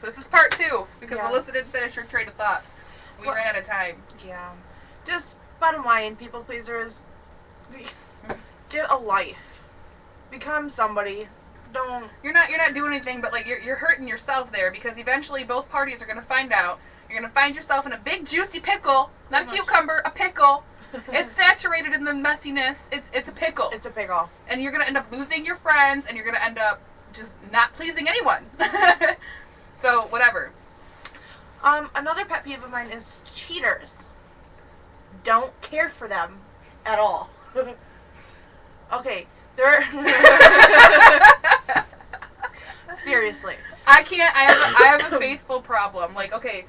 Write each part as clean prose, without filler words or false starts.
This is part 2, because Melissa didn't finish her train of thought. We ran out of time. Yeah. Just, bottom line, people pleasers, get a life. Become somebody. Don't... You're not doing anything, but, like, you're hurting yourself there, because eventually both parties are going to find out. You're going to find yourself in a big, juicy pickle. Not a cucumber, a pickle. It's saturated in the messiness. It's a pickle. It's a pickle. And you're going to end up losing your friends, and you're going to end up just not pleasing anyone. So, whatever. Another pet peeve of mine is cheaters. Don't care for them at all. Okay, they're... Seriously. I can't, I have a faithful problem. Like, okay,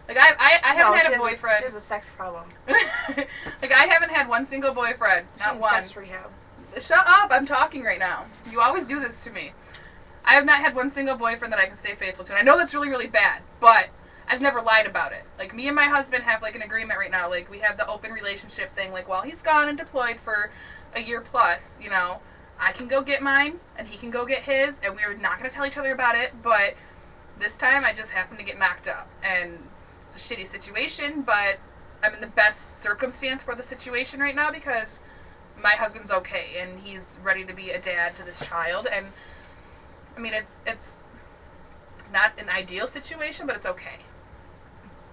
like, I haven't had a boyfriend. She has a sex problem. Like, I haven't had one single boyfriend. Not one. Sex rehab. Shut up, I'm talking right now. You always do this to me. I have not had one single boyfriend that I can stay faithful to. And I know that's really, really bad, but I've never lied about it. Like, me and my husband have, like, an agreement right now. Like, we have the open relationship thing. Like, while he's gone and deployed for a year plus, you know, I can go get mine, and he can go get his, and we're not going to tell each other about it, but this time I just happened to get knocked up. And it's a shitty situation, but I'm in the best circumstance for the situation right now because my husband's okay, and he's ready to be a dad to this child, and, I mean, it's not an ideal situation, but it's okay.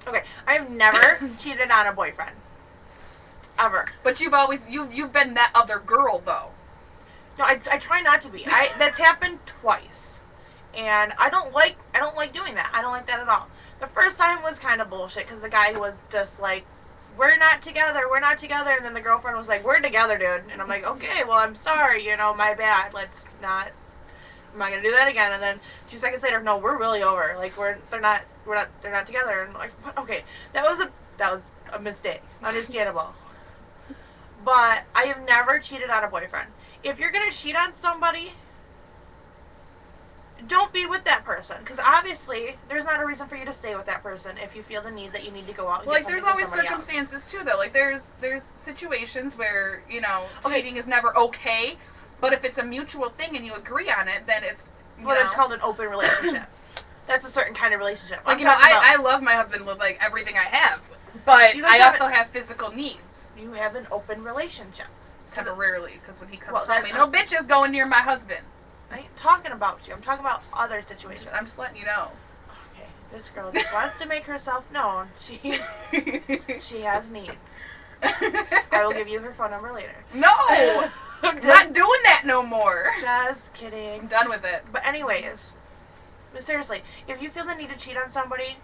Okay, I've never cheated on a boyfriend. Ever. But you've been that other girl, though. No, I try not to be. That's happened twice. And I don't like doing that. I don't like that at all. The first time was kind of bullshit because the guy was just like, we're not together. And then the girlfriend was like, we're together, dude. And I'm like, okay, well, I'm sorry, you know, my bad. I'm not gonna do that again. And then 2 seconds later, no, we're really over. Like, they're not together. And I'm like, okay, that was a mistake. Understandable. But I have never cheated on a boyfriend. If you're gonna cheat on somebody, don't be with that person, because obviously there's not a reason for you to stay with that person if you feel the need that you need to go out and get something from somebody else. Like, there's always circumstances too, though. Like, there's situations where, you know, cheating is never okay, but if it's a mutual thing and you agree on it, then it's, it's called an open relationship. That's a certain kind of relationship. Like, I love my husband with, like, everything I have, but I also have physical needs. You have an open relationship. Temporarily, because when he comes home, ain't no bitches going near my husband. I ain't talking about you. I'm talking about other situations. I'm just letting you know. Okay, this girl just wants to make herself known. She has needs. I will give you her phone number later. No! I'm not doing that no more. Just kidding. I'm done with it. But anyways, seriously, if you feel the need to cheat on somebody,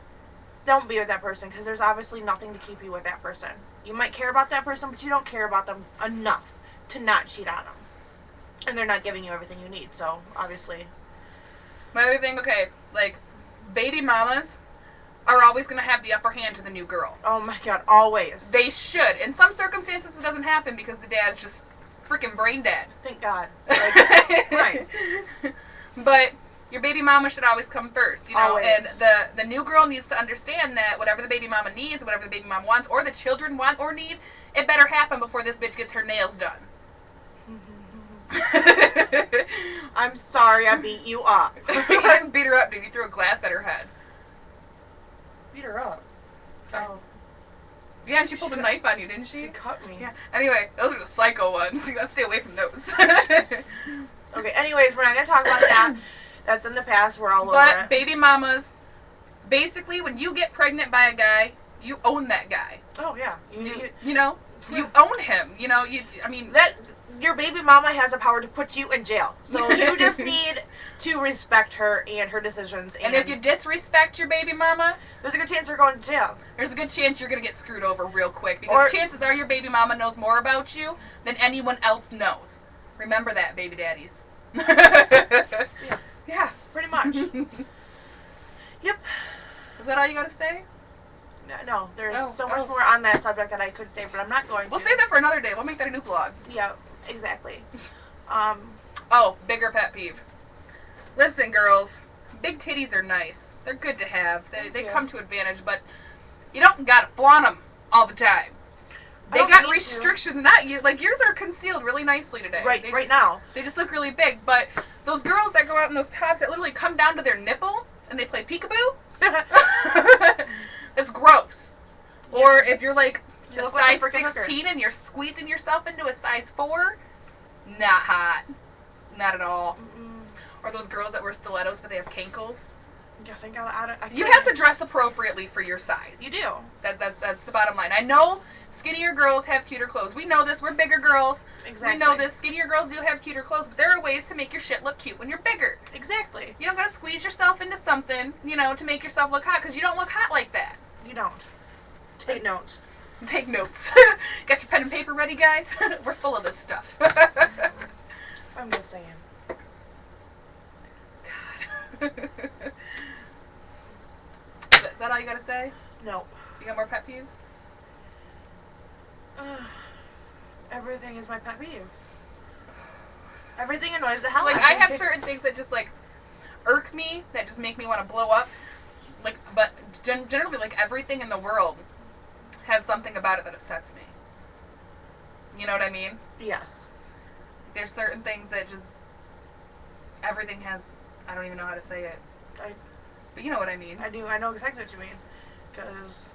don't be with that person, because there's obviously nothing to keep you with that person. You might care about that person, but you don't care about them enough to not cheat on them. And they're not giving you everything you need, so obviously. My other thing, okay, like, baby mamas are always going to have the upper hand to the new girl. Oh my god, always. They should. In some circumstances, it doesn't happen because the dad's just freaking brain dead. Thank God. Like, right. But your baby mama should always come first, you know? Always. And the new girl needs to understand that whatever the baby mama needs, whatever the baby mama wants, or the children want or need, it better happen before this bitch gets her nails done. I'm sorry I beat you up. You didn't beat her up, dude. You threw a glass at her head. Beat her up. Oh. Yeah, and she pulled a knife on you, didn't she? She cut me. Yeah. Anyway, those are the psycho ones. You gotta stay away from those. Okay, anyways, we're not gonna talk about that. That's in the past. We're all over it. But baby mamas, basically, when you get pregnant by a guy, you own that guy. Oh, yeah. You know? You own him. You know, your baby mama has the power to put you in jail. So you just need to respect her and her decisions. And if you disrespect your baby mama, there's a good chance you're going to jail. There's a good chance you're going to get screwed over real quick. Because chances are your baby mama knows more about you than anyone else knows. Remember that, baby daddies. Yeah. Yeah. Pretty much. Yep. Is that all you got to say? No, there's so much more on that subject that I could say, but I'm not going to. We'll save that for another day. We'll make that a new vlog. Yeah, exactly. Bigger pet peeve. Listen, girls, big titties are nice. They're good to have. They come to advantage, but you don't gotta flaunt them all the time. They got restrictions, not you. Like, yours are concealed really nicely today. Right now. They just look really big, but those girls that go out in those tops that literally come down to their nipple and they play peekaboo, It's gross. Yeah. Or if you're like You a look like size a freaking 16 hooker. and you're squeezing yourself into a size 4, not hot. Not at all. Mm-mm. Or those girls that wear stilettos but they have cankles. I think I You have to dress appropriately for your size. You do. That's the bottom line. I know skinnier girls have cuter clothes. We know this. We're bigger girls. Exactly. We know this. Skinnier girls do have cuter clothes, but there are ways to make your shit look cute when you're bigger. Exactly. You don't gotta squeeze yourself into something, to make yourself look hot, because you don't look hot like that. You don't. Take notes. Take notes. Got your pen and paper ready, guys? We're full of this stuff. I'm just saying. God. Is that all you gotta say? No. You got more pet peeves? Everything is my pet peeve. Everything annoys the hell Like, out of me. I have certain things that just, irk me, that just make me want to blow up. But generally, everything in the world has something about it that upsets me. You know what I mean? Yes. There's certain things that just... Everything has... I don't even know how to say it. But you know what I mean. I do. I know exactly what you mean. Because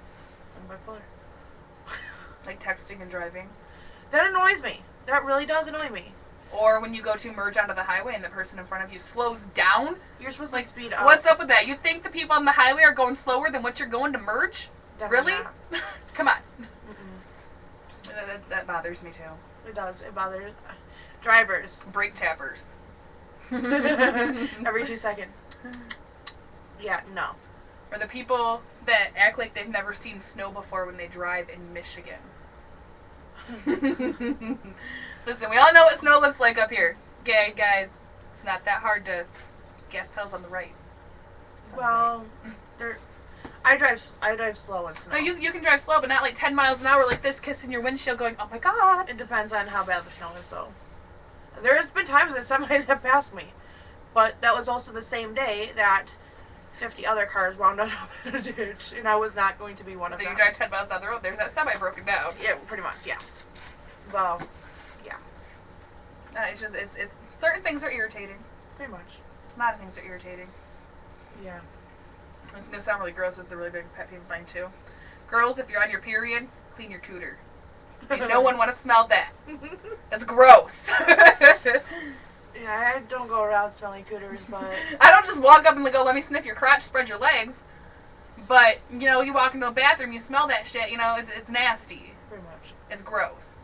I'm bipolar. Like texting and driving. That annoys me. That really does annoy me. Or when you go to merge onto the highway and the person in front of you slows down. You're supposed to speed up. What's up with that? You think the people on the highway are going slower than what you're going to merge? Definitely Really? not. Come on. Mm-mm. That bothers me too. It does. It bothers drivers. Brake tappers. Every 2 seconds. Yeah, no. Or the people that act like they've never seen snow before when they drive in Michigan. Listen, we all know what snow looks like up here. Okay, guys, it's not that hard to... Gas pedals on the right. It's on the Well, I drive slow in snow. right. No, you can drive slow, but not 10 miles an hour like this, kissing your windshield going, oh my god. It depends on how bad the snow is, though. There's been times that semis have passed me, but that was also the same day that 50 other cars wound up in a ditch, and I was not going to be one of Then them. you drive 10 miles down the road, there's that semi broken down. Yeah, pretty much, yes. Well, yeah, It's just, it's certain things are irritating. pretty much. A lot of things are irritating. Yeah. It's gonna sound really gross, but it's a really big pet peeve of mine too. Girls, if you're on your period, clean your cooter. And no one want to smell that. That's gross. Yeah, I don't go around smelling cooters, but I don't just walk up and go, let me sniff your crotch, spread your legs. But, you walk into a bathroom, you smell that shit, it's nasty. pretty much. It's gross.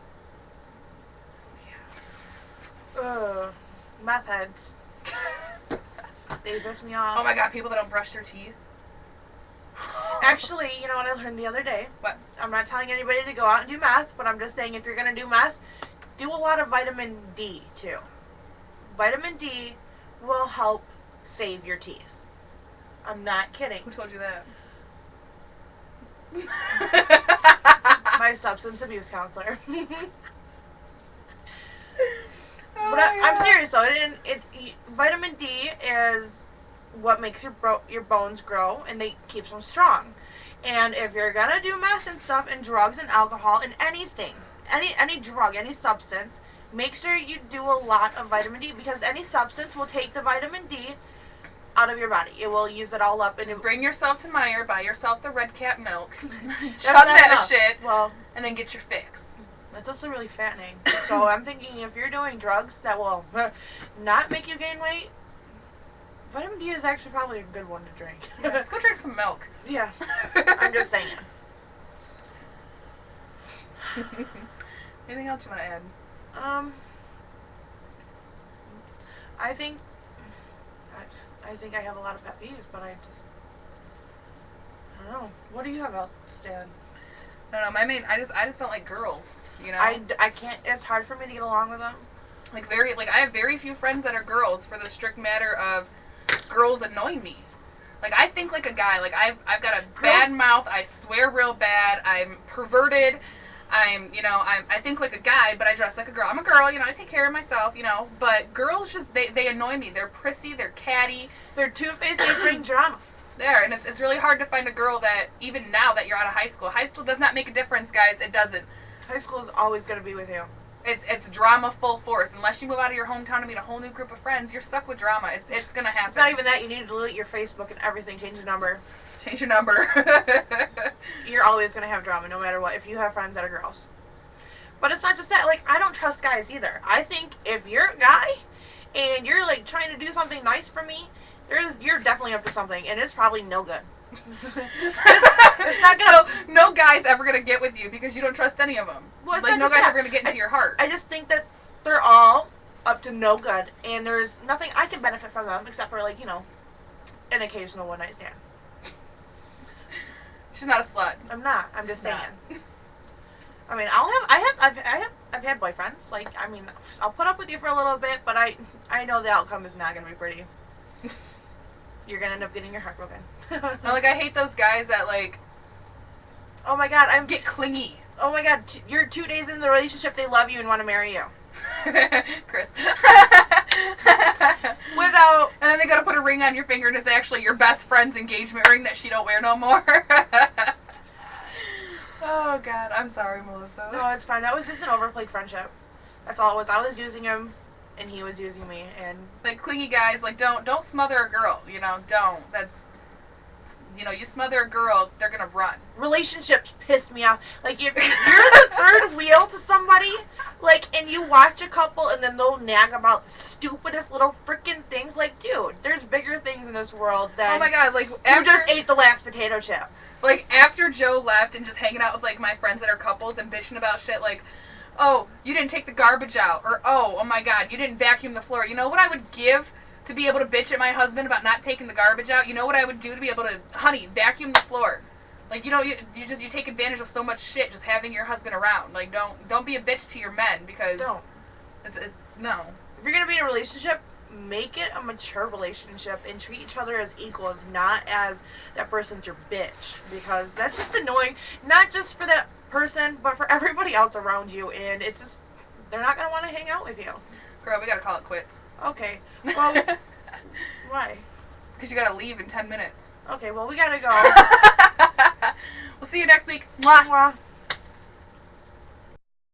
Meth heads. They piss me off. Oh my god, people that don't brush their teeth. Actually, you know what I learned the other day? What? I'm not telling anybody to go out and do meth, but I'm just saying if you're going to do meth, do a lot of vitamin D, too. Vitamin D will help save your teeth. I'm not kidding. Who told you that? My substance abuse counselor. Oh But my I'm God. serious though. Vitamin D is what makes your bones grow and they keeps them strong. And if you're gonna do meth and stuff and drugs and alcohol and anything, any drug, any substance, make sure you do a lot of vitamin D because any substance will take the vitamin D out of your body. It will use it all up and Just bring yourself to Meijer, buy yourself the Red Cap milk, That's chug not that enough. shit, Well, and then get your fix. it's also really fattening. So I'm thinking if you're doing drugs that will not make you gain weight, vitamin D is actually probably a good one to drink. Yeah, just go drink some milk. Yeah. I'm just saying. Anything else you want to add? I think I have a lot of pet peeves, but I don't know. What do you have else, Stan? I don't know. I just don't like girls. I can't. It's hard for me to get along with them. I have very few friends that are girls for the strict matter of girls annoy me. I think like a guy. I've got a bad mouth. I swear real bad. I'm perverted. I think like a guy, but I dress like a girl. I'm a girl, I take care of myself, but girls just, they annoy me. They're prissy, they're catty. They're two-faced. They bring drama. There, and it's really hard to find a girl that, even now that you're out of high school does not make a difference, guys. It doesn't. High school is always going to be with you. It's drama full force. Unless you move out of your hometown and meet a whole new group of friends, you're stuck with drama. It's gonna happen. It's not even that. You need to delete your Facebook and everything. Change your number. Change your number. You're always gonna have drama, no matter what. If you have friends that are girls. But it's not just that. Like, I don't trust guys either. I think if you're a guy and you're like trying to do something nice for me, you're definitely up to something, and it's probably no good. It's not gonna. So no guy's ever gonna get with you because you don't trust any of them. Well, it's like not no just guy's that. ever gonna get into your heart. I just think that they're all up to no good, and there's nothing I can benefit from them except for, like, an occasional one night stand. She's not a slut. I'm not. I'm just She's saying. not. I mean, I've had boyfriends. Like, I mean, I'll put up with you for a little bit, but I know the outcome is not gonna be pretty. You're gonna end up getting your heart broken. No, like, I hate those guys that, like, oh my god, get clingy. Oh my god, you're 2 days into the relationship, they love you and want to marry you. Chris. Without. And then they gotta put a ring on your finger and it's actually your best friend's engagement ring that she don't wear no more. Oh god, I'm sorry, Melissa. No, it's fine. That was just an overplayed friendship. That's all it was. I was using him, and he was using me, and like clingy guys, like don't smother a girl. Don't. That's you smother a girl, they're gonna run. Relationships piss me off. Like, if you're the third wheel to somebody, like, and you watch a couple, and then they'll nag about the stupidest little freaking things. Like, dude, there's bigger things in this world than. Oh my god, like you just ate the last potato chip. Like, after Joe left and just hanging out with, like, my friends that are couples and bitching about shit, like, oh, you didn't take the garbage out, or, oh my god, you didn't vacuum the floor. You know what I would give to be able to bitch at my husband about not taking the garbage out? You know what I would do to be able to, honey, vacuum the floor? Like, you take advantage of so much shit just having your husband around. Like, don't be a bitch to your men, because don't. It's no. If you're gonna be in a relationship, make it a mature relationship and treat each other as equals, not as that person's your bitch, because that's just annoying, not just for that person, but for everybody else around you, and they're not gonna want to hang out with you. Girl, we gotta call it quits. Okay, well, why? Because you gotta leave in 10 minutes. Okay, well, we gotta go. We'll see you next week. Mwah. Mwah.